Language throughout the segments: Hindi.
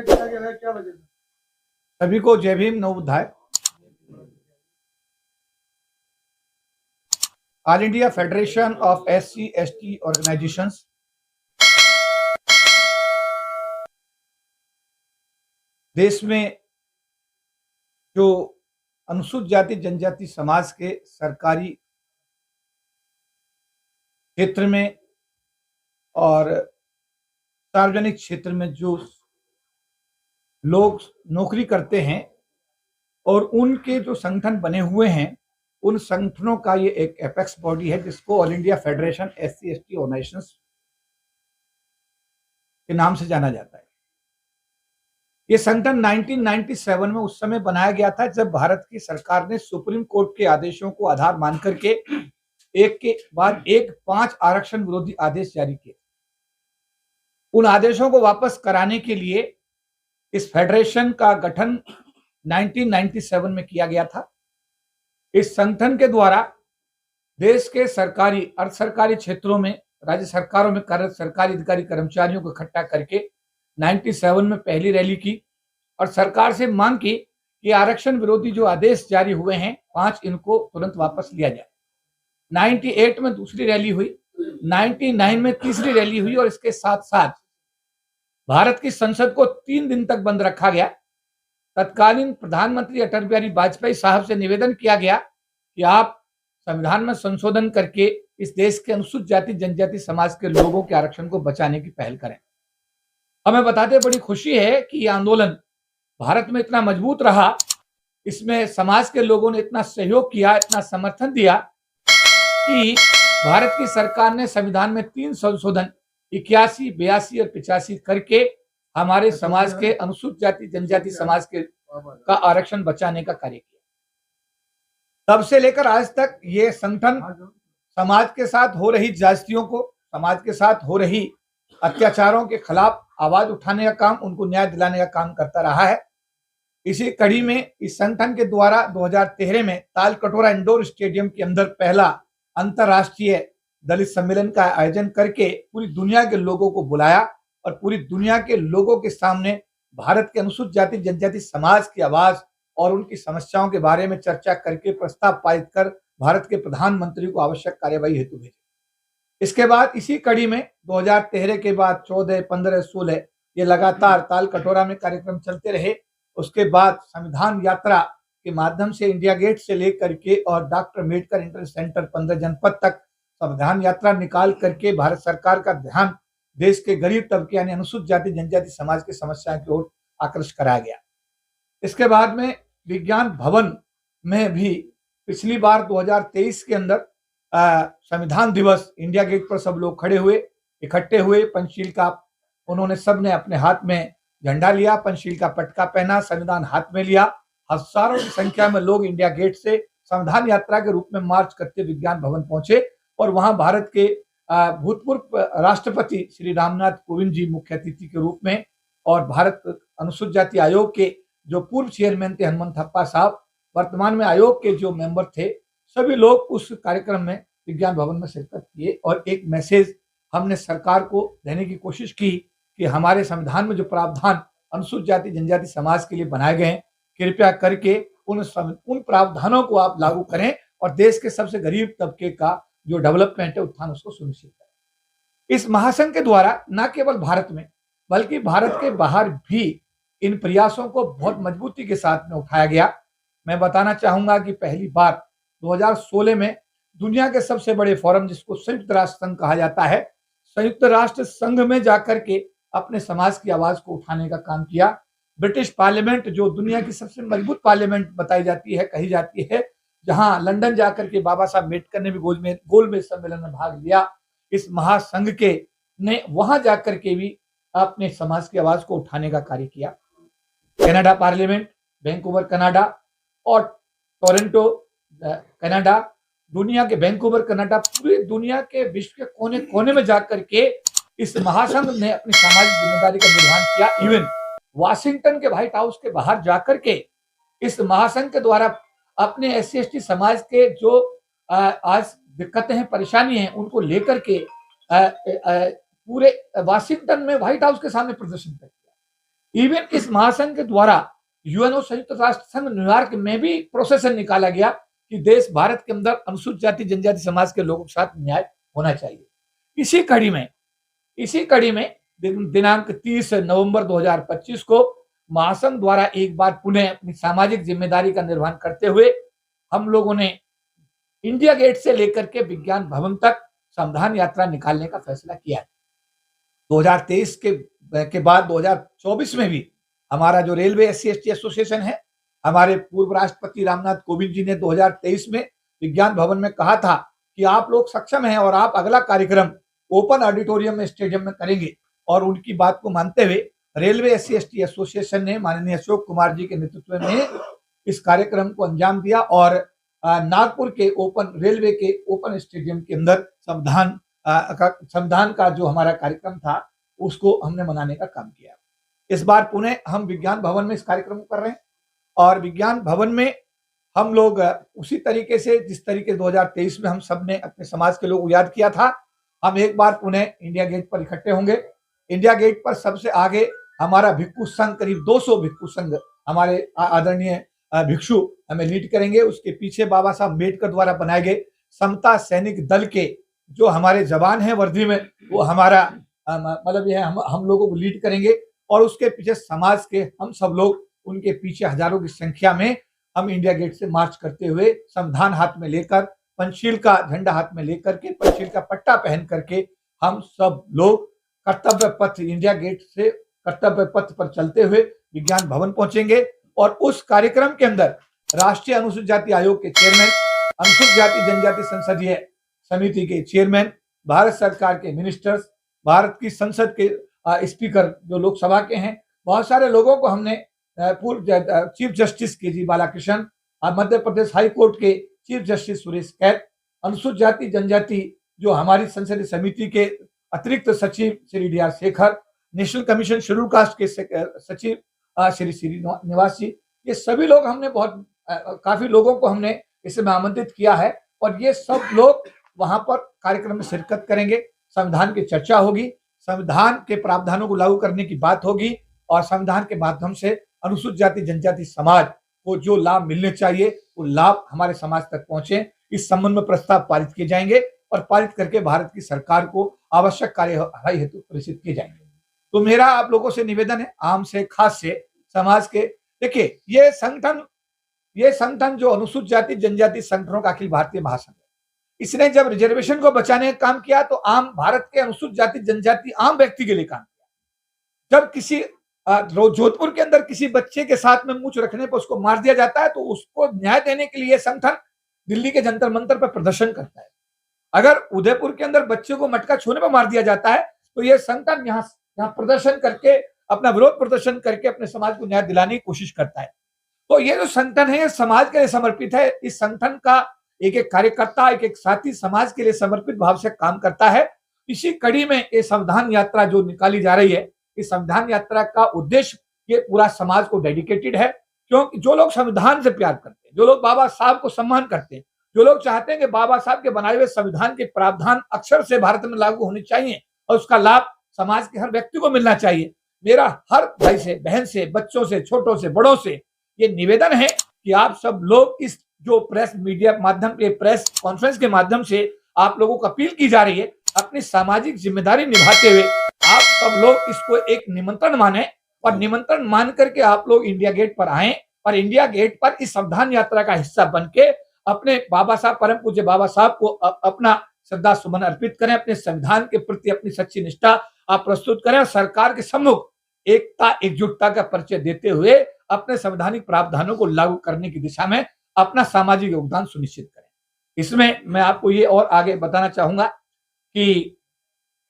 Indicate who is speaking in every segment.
Speaker 1: समय किया गया है, क्या वजह है?
Speaker 2: सभी को जय Bhim, Navodaya. All India federation of SC/ST organisations देश में जो अनुसूचित जाति जनजाति समाज के सरकारी क्षेत्र में और सार्वजनिक क्षेत्र में जो लोग नौकरी करते हैं और उनके जो संगठन बने हुए हैं, उन संगठनों का ये एक एपेक्स बॉडी है जिसको all India federation SC/ST organisations के नाम से जाना जाता है। ये संगठन 1997 में उस समय बनाया गया था जब भारत की सरकार ने सुप्रीम कोर्ट के आदेशों को आधार मान करके एक के बाद एक 5 आरक्षण विरोधी आदेश जारी किए। उन आदेशों को वापस कराने के लिए इस फेडरेशन का गठन 1997 में किया गया था। इस संगठन के द्वारा देश के सरकारी अर्ध सरकारी क्षेत्रों में राज्य सरकारों में कार्यरत सरकारी अधिकारी कर्मचारियों को इकट्ठा करके 97 में पहली रैली की और सरकार से मांग की कि आरक्षण विरोधी जो आदेश जारी हुए हैं 5, इनको तुरंत वापस लिया जाए। 98 में दूसरी रैली हुई, 99 में तीसरी रैली हुई और इसके साथ साथ भारत की संसद को 3 दिन तक बंद रखा गया। तत्कालीन प्रधानमंत्री अटल बिहारी वाजपेयी साहब से निवेदन किया गया कि आप संविधान में संशोधन करके इस देश के अनुसूचित जाति जनजाति समाज के लोगों के आरक्षण को बचाने की पहल करें। हमें बताते बड़ी खुशी है कि यह आंदोलन भारत में इतना मजबूत रहा, इसमें समाज के लोगों ने इतना सहयोग किया, इतना समर्थन दिया कि भारत की सरकार ने संविधान में 3 संशोधन 81, 82 और 85 करके हमारे समाज के अनुसूचित जाति जनजाति समाज के का आरक्षण बचाने का कार्य किया। तब से लेकर आज तक ये संगठन समाज के साथ हो रही ज्यादतियों को, समाज के साथ हो रही अत्याचारों के खिलाफ आवाज उठाने का काम, उनको न्याय दिलाने का काम करता रहा है। इसी कड़ी में इस संगठन के द्वारा 2013 में ताल कटोरा इंडोर स्टेडियम के अंदर पहला अंतरराष्ट्रीय दलित सम्मेलन का आयोजन करके पूरी दुनिया के लोगों को बुलाया और पूरी दुनिया के लोगों के सामने भारत के अनुसूचित जाति जनजाति समाज की आवाज और उनकी समस्याओं के बारे में चर्चा करके प्रस्ताव पारित कर भारत के प्रधानमंत्री को आवश्यक कार्यवाही हेतु भेजे। इसके बाद इसी कड़ी में 2013 के बाद 14, 15, 16 ये लगातार ताल कटोरा में कार्यक्रम चलते रहे। उसके बाद संविधान यात्रा के माध्यम से इंडिया गेट से लेकर के और डॉक्टर अम्बेडकर इंटर सेंटर 15 जनपद तक संविधान यात्रा निकाल करके भारत सरकार का ध्यान देश के गरीब तबके यानी अनुसूचित जाति जनजाति समाज की समस्याओं की ओर आकर्षित कराया गया। इसके बाद में विज्ञान भवन में भी पिछली बार 2023 के अंदर संविधान दिवस इंडिया गेट पर सब लोग खड़े हुए, इकट्ठे हुए, पंचशील का उन्होंने सबने अपने हाथ में झंडा लिया, पंचशील का पटका पहना, संविधान हाथ में लिया। हजारों की संख्या में लोग इंडिया गेट से संविधान यात्रा के रूप में मार्च करते विज्ञान भवन पहुंचे और वहां भारत के भूतपूर्व राष्ट्रपति श्री रामनाथ कोविंद जी मुख्य अतिथि के रूप में और भारत अनुसूचित जाति आयोग के जो पूर्व चेयरमैन थे हनुमंत थप्पा साहब, वर्तमान में आयोग के जो मेंबर थे, सभी लोग उस कार्यक्रम में विज्ञान भवन में शिरकत किए और एक मैसेज हमने सरकार को देने की कोशिश की कि हमारे संविधान में जो प्रावधान अनुसूचित जाति जनजाति समाज के लिए बनाए गए हैं, कृपया करके उन प्रावधानों को आप लागू करें और देश के सबसे गरीब तबके का जो डेवलपमेंट है, उत्थान, उसको सुनिश्चित करें। इस महासंघ के द्वारा न केवल भारत में बल्कि भारत के बाहर भी इन प्रयासों को बहुत मजबूती के साथ में उठाया गया। मैं बताना चाहूंगा कि पहली बार 2016 में दुनिया के सबसे बड़े फोरम जिसको संयुक्त राष्ट्र संघ कहा जाता है, संयुक्त राष्ट्र संघ में जाकर के अपने समाज की आवाज को उठाने का काम किया। ब्रिटिश पार्लियामेंट जो दुनिया की सबसे मजबूत पार्लियामेंट बताई जाती है, कही जाती है, जहां लंदन जाकर के बाबा साहब अम्बेडकर ने भी गोलमेज सम्मेलन में भाग लिया, इस महासंघ के ने वहां जाकर के भी अपने समाज की आवाज को उठाने का कार्य किया। कनाडा पार्लियामेंट, वैंकूवर कनाडा और टोरंटो कनाडा, दुनिया के वैंकूवर कनाडा, पूरी दुनिया के विश्व के कोने कोने में जाकर के इस महासंघ ने अपनी सामाजिक जिम्मेदारी का निर्वहन किया। इवन वाशिंगटन के व्हाइट हाउस के बाहर जाकर के इस महासंघ के द्वारा अपने SC/ST समाज के जो आज दिक्कतें हैं, परेशानी हैं, उनको लेकर के पूरे वाशिंगटन में व्हाइट हाउस के सामने प्रदर्शन किया। इवन इस महासंघ के द्वारा यूएनओ संयुक्त राष्ट्र संघ न्यूयॉर्क में भी प्रोसेसन निकाला गया कि देश भारत के अंदर अनुसूचित जाति जनजाति समाज के लोगों के साथ न्याय होना चाहिए। इसी कड़ी में दिनांक 30 नवंबर 2025 को महासंघ द्वारा एक बार पुनः अपनी सामाजिक जिम्मेदारी का निर्वहन करते हुए हम लोगों ने इंडिया गेट से लेकर के विज्ञान भवन तक संविधान यात्रा निकालने का फैसला किया। 2023 के बाद 2024 में भी हमारा जो रेलवे SC/ST एसोसिएशन है, हमारे पूर्व राष्ट्रपति रामनाथ कोविंद जी ने 2023 में विज्ञान भवन में कहा था कि आप लोग सक्षम हैं और आप अगला कार्यक्रम ओपन ऑडिटोरियम में स्टेडियम में करेंगे। और उनकी बात को मानते हुए रेलवे SC/ST एसोसिएशन ने माननीय अशोक कुमार जी के नेतृत्व में इस कार्यक्रम को अंजाम दिया और नागपुर के रेलवे के ओपन स्टेडियम के अंदर संविधान का जो हमारा कार्यक्रम था उसको हमने मनाने का काम किया। इस बार पुणे हम विज्ञान भवन में इस कार्यक्रम को कर रहे हैं और विज्ञान भवन में हम लोग उसी तरीके से जिस तरीके 2023 में हम सब ने अपने समाज के लोग याद किया था, हम एक बार पुणे इंडिया गेट पर इकट्ठे होंगे। इंडिया गेट पर सबसे आगे हमारा भिक्षु संघ, करीब 200 भिक्षु संघ हमारे आदरणीय भिक्षु हमें लीड करेंगे। उसके पीछे बाबा साहब अम्बेडकर द्वारा बनाए गए समता सैनिक दल के जो हमारे जवान हैं वर्दी में, वो हमारा मतलब यह हम लोगों को लीड करेंगे और उसके पीछे समाज के हम सब लोग उनके पीछे हजारों की संख्या में हम इंडिया गेट से मार्च करते हुए संविधान हाथ में लेकर, पंचशील का झंडा हाथ में लेकर के, पंचशील का पट्टा पहन करके हम सब लोग कर्तव्य पथ इंडिया गेट से कर्तव्य पथ पर चलते हुए विज्ञान भवन पहुंचेंगे। और उस कार्यक्रम के अंदर राष्ट्रीय अनुसूचित जाति आयोग के चेयरमैन, अनुसूचित जाति जनजाति संसदीय समिति के चेयरमैन, भारत सरकार के मिनिस्टर्स, भारत की संसद के स्पीकर जो लोकसभा के हैं, बहुत सारे लोगों को हमने पूर्व chief justice KG Balakrishnan, Madhya Pradesh high court के चीफ जस्टिस सुरेश कैत, अनुसूचित जाति जनजाति जो हमारी संसदीय समिति के अतिरिक्त सचिव Shri DR Shekhar, national commission schedule caste के सचिव श्री श्रीनिवास जी, ये सभी लोग हमने काफी लोगों को हमने इसमें आमंत्रित किया है और ये सब लोग वहां पर कार्यक्रम में शिरकत करेंगे। संविधान की चर्चा होगी, संविधान के प्रावधानों को लागू करने की बात होगी और संविधान के माध्यम से अनुसूचित जाति जनजाति समाज को जो लाभ मिलने चाहिए वो लाभ हमारे समाज तक पहुंचे। इस संबंध में प्रस्ताव पारित किए जाएंगे और पारित करके भारत की सरकार को आवश्यक कार्यवाही हेतु प्रेषित किए जाएंगे। तो मेरा आप लोगों से निवेदन है, आम से खास से समाज के, देखिए ये संगठन जो अनुसूचित जाति जनजाति संगठनों का अखिल भारतीय महासंघ है, इसने जब रिजर्वेशन को बचाने का काम किया तो आम भारत के अनुसूचित जाति जनजाति आम व्यक्ति के लिए काम किया। जब किसी जोधपुर के अंदर किसी बच्चे के साथ में मूंछ रखने पर उसको मार दिया जाता है तो उसको न्याय देने के लिए संगठन दिल्ली के जंतर मंतर पर प्रदर्शन करता है। अगर उदयपुर के अंदर बच्चे को मटका छूने पर मार दिया जाता है तो यह संगठन यहाँ प्रदर्शन करके, अपना विरोध प्रदर्शन करके अपने समाज को न्याय दिलाने की कोशिश करता है। तो ये जो संगठन है समाज के लिए समर्पित है। इस संगठन का एक एक कार्यकर्ता, एक एक साथी समाज के लिए समर्पित भाव से काम करता है। इसी कड़ी में ये संविधान यात्रा जो निकाली जा रही है, इस संविधान यात्रा का उद्देश्य ये पूरा समाज को डेडिकेटेड है, क्योंकि जो लोग संविधान से प्यार करते हैं, जो लोग बाबा साहब को सम्मान करते हैं, जो लोग चाहते हैं कि बाबा साहब के बनाए हुए संविधान के प्रावधान अक्षर से भारत में लागू होने चाहिए और उसका लाभ समाज के हर व्यक्ति को मिलना चाहिए। मेरा हर भाई से, बहन से, बच्चों से, छोटों से, बड़ों से ये निवेदन है कि आप सब लोग इस जो प्रेस मीडिया माध्यम के प्रेस कॉन्फ्रेंस के माध्यम से आप लोगों को अपील की जा रही है, अपनी सामाजिक जिम्मेदारी निभाते हुए आप सब लोग इसको एक निमंत्रण माने और निमंत्रण मान करके आप लोग इंडिया गेट पर आए और इंडिया गेट पर इस संविधान यात्रा का हिस्सा बन के अपने बाबा साहब, परम पूज्य बाबा साहब को अपना श्रद्धा सुमन अर्पित करें, अपने संविधान के प्रति अपनी सच्ची निष्ठा आप प्रस्तुत करें और सरकार के सम्मुख एकता एकजुटता का परिचय देते हुए अपने संवैधानिक प्रावधानों को लागू करने की दिशा में अपना सामाजिक योगदान सुनिश्चित करें। इसमें मैं आपको ये और आगे बताना चाहूंगा कि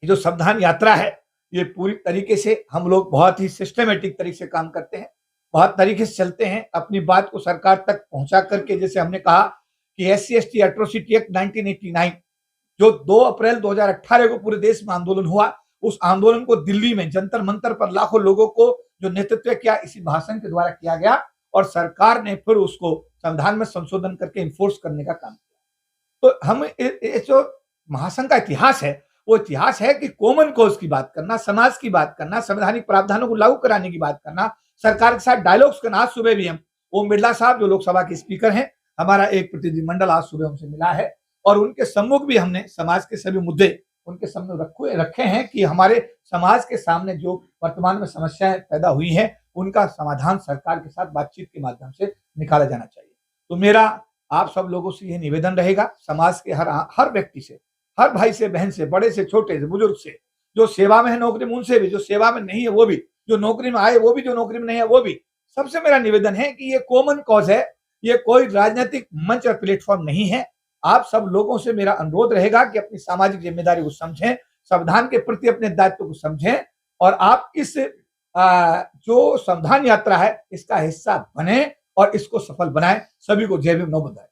Speaker 2: जो संविधान यात्रा है ये पूरी तरीके से हम लोग बहुत ही सिस्टमेटिक तरीके से काम करते हैं, बहुत तरीके से चलते हैं, अपनी बात को सरकार तक पहुंचा करके। जैसे हमने कहा कि SC/ST एट्रोसिटी एक्ट 1989 जो 2 अप्रैल 2018 को पूरे देश में आंदोलन हुआ, उस आंदोलन को दिल्ली में जंतर मंतर पर लाखों लोगों को जो नेतृत्व किया इसी भाषण के द्वारा किया गया और सरकार ने फिर उसको संविधान में संशोधन करके इन्फोर्स करने का काम किया। तो हम जो महासंघ का इतिहास है वो इतिहास है कि कॉमन कॉज की बात करना, समाज की बात करना, संवैधानिक प्रावधानों को लागू कराने की बात करना, सरकार के साथ डायलॉग्स करना। आज सुबह भी हम ओम बिरला साहब जो लोकसभा के स्पीकर हैं, हमारा एक प्रतिनिधिमंडल आज सुबह उनसे मिला है और उनके सम्मुख भी हमने समाज के सभी मुद्दे उनके सामने रखे हैं कि हमारे समाज के सामने जो वर्तमान में समस्याएं पैदा हुई हैं उनका समाधान सरकार के साथ बातचीत के माध्यम से निकाला जाना चाहिए। तो मेरा आप सब लोगों से यह निवेदन रहेगा, समाज के हर व्यक्ति से, हर भाई से, बहन से, बड़े से, छोटे से, बुजुर्ग से, जो सेवा में है नौकरी में उनसे भी, जो सेवा में नहीं है वो भी, जो नौकरी में आए वो भी, जो नौकरी में नहीं है वो भी, सबसे मेरा निवेदन है कि ये कॉमन कॉज है, ये कोई राजनीतिक मंच और प्लेटफॉर्म नहीं है। आप सब लोगों से मेरा अनुरोध रहेगा कि अपनी सामाजिक जिम्मेदारी को समझें, संविधान के प्रति अपने दायित्व को समझें और आप इस जो संविधान यात्रा है इसका हिस्सा बने और इसको सफल बनाएं। सभी को जय भीम, नमो बुद्धाय।